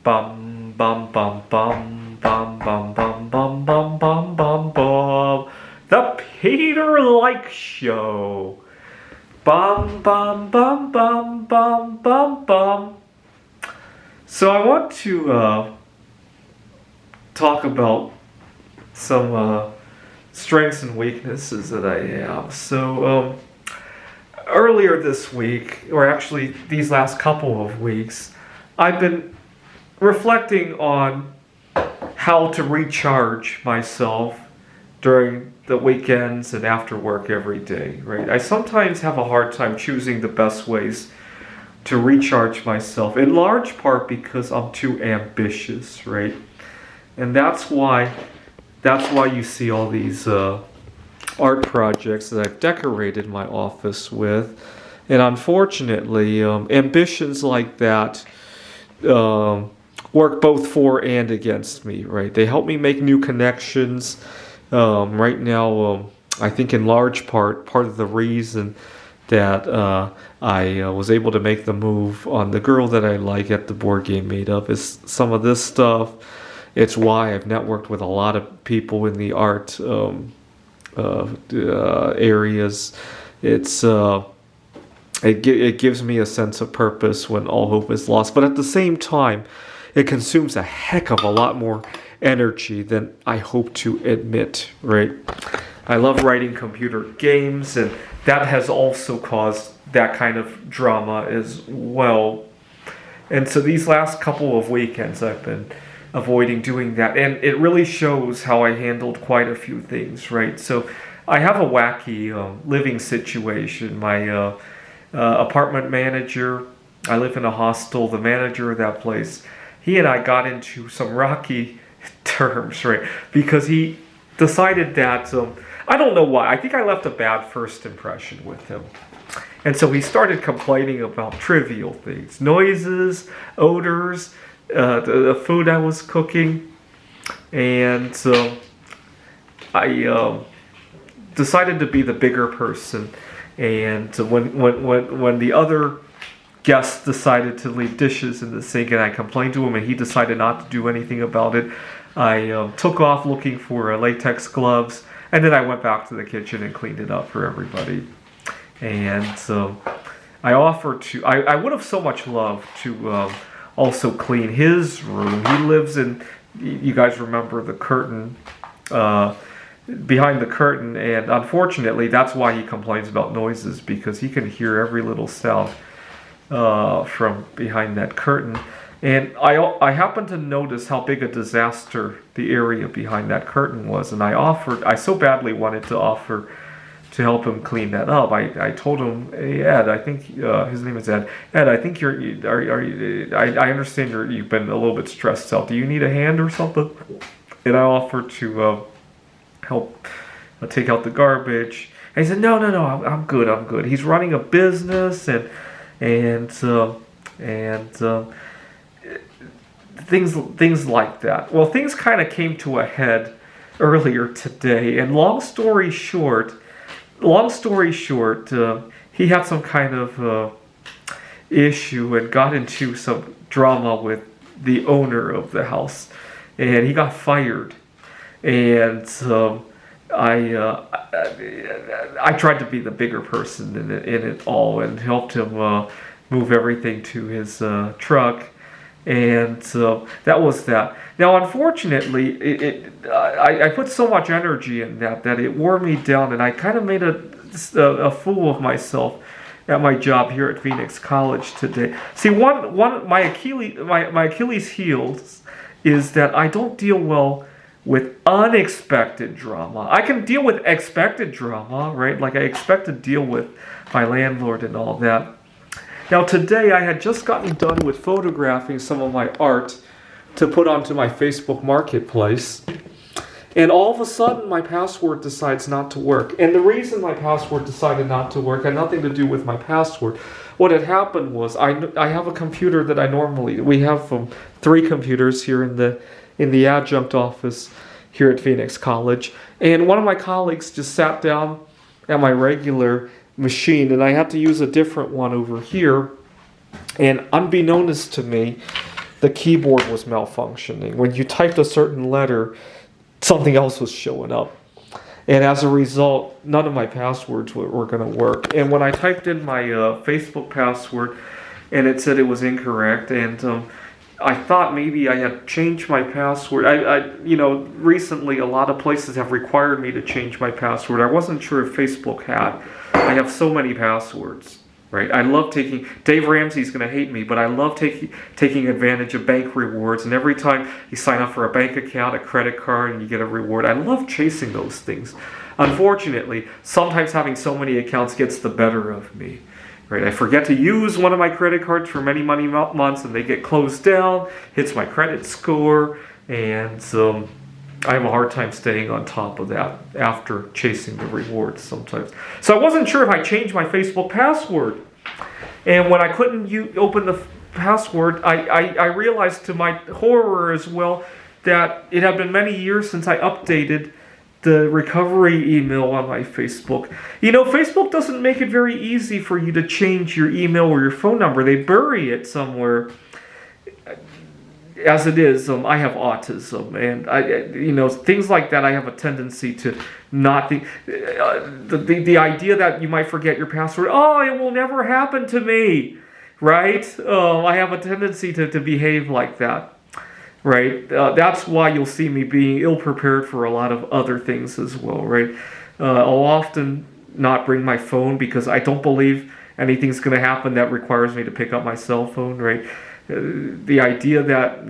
Bum bum bum bum bum bum bum bum bum bum bum bum. The Peter Like Show. Bum bum bum bum bum bum bum. So I want to talk about some strengths and weaknesses that I have. So earlier this week, or actually these last couple of weeks, I've been reflecting on how to recharge myself during the weekends and after work every day, right? I sometimes have a hard time choosing the best ways to recharge myself, in large part because I'm too ambitious, right? And that's why you see all these art projects that I've decorated my office with. And unfortunately, ambitions like that work both for and against me, right? They help me make new connections. Right now, I think in large part of the reason that I was able to make the move on the girl that I like at the board game made up is some of this stuff. It's why I've networked with a lot of people in the art areas. It gives me a sense of purpose when all hope is lost. But at the same time, it consumes a heck of a lot more energy than I hope to admit, right? I love writing computer games, and that has also caused that kind of drama as well. And so these last couple of weekends I've been avoiding doing that, and it really shows how I handled quite a few things, right? So I have a wacky living situation. My apartment manager, I live in a hostel, the manager of that place, he and I got into some rocky terms, right? Because he decided that, I don't know why, I think I left a bad first impression with him. And so he started complaining about trivial things, noises, odors, the food I was cooking. And so I decided to be the bigger person. And when the other guest decided to leave dishes in the sink and I complained to him and he decided not to do anything about it, I took off looking for latex gloves, and then I went back to the kitchen and cleaned it up for everybody. And I offered to, I would have so much loved to also clean his room. He lives in, you guys remember the curtain, behind the curtain, and unfortunately that's why he complains about noises, because he can hear every little sound from behind that curtain. And I happened to notice how big a disaster the area behind that curtain was, and I so badly wanted to offer to help him clean that up. I told him, hey Ed, I think his name is Ed. Ed, I think I understand you've been a little bit stressed out. Do you need a hand or something? And I offered to help take out the garbage. And he said, no, I'm good. He's running a business and things like that. Well, things kind of came to a head earlier today, and long story short, he had some kind of issue and got into some drama with the owner of the house, and he got fired. And I tried to be the bigger person in it all and helped him move everything to his truck. And so that was that. Now, unfortunately, I put so much energy in that it wore me down, and I kind of made a fool of myself at my job here at Phoenix College today. See, my Achilles heels is that I don't deal well with unexpected drama. I can deal with expected drama, right? Like I expect to deal with my landlord and all that. Now today I had just gotten done with photographing some of my art to put onto my Facebook Marketplace. And all of a sudden my password decides not to work. And the reason my password decided not to work had nothing to do with my password. What had happened was I have a computer that we have 3 computers here in the adjunct office here at Phoenix College. And one of my colleagues just sat down at my regular machine, and I had to use a different one over here. And unbeknownst to me, the keyboard was malfunctioning. When you typed a certain letter, something else was showing up. And as a result, none of my passwords were going to work. And when I typed in my Facebook password, and it said it was incorrect, and I thought maybe I had changed my password. Recently a lot of places have required me to change my password. I wasn't sure if Facebook had. I have so many passwords, right? I love Dave Ramsey's going to hate me, but I love taking advantage of bank rewards. And every time you sign up for a bank account, a credit card, and you get a reward, I love chasing those things. Unfortunately, sometimes having so many accounts gets the better of me. Right, I forget to use one of my credit cards for many months, and they get closed down, hits my credit score, and I have a hard time staying on top of that after chasing the rewards sometimes. So I wasn't sure if I changed my Facebook password, and when I couldn't open the password, I realized to my horror as well that it had been many years since I updated the recovery email on my Facebook. Facebook doesn't make it very easy for you to change your email or your phone number. They bury it somewhere. As it is, I have autism, and things like that. I have a tendency to not think. The idea that you might forget your password. Oh, it will never happen to me, right? I have a tendency to behave like that. Right, that's why you'll see me being ill-prepared for a lot of other things as well, right? I'll often not bring my phone because I don't believe anything's going to happen that requires me to pick up my cell phone, right? The idea that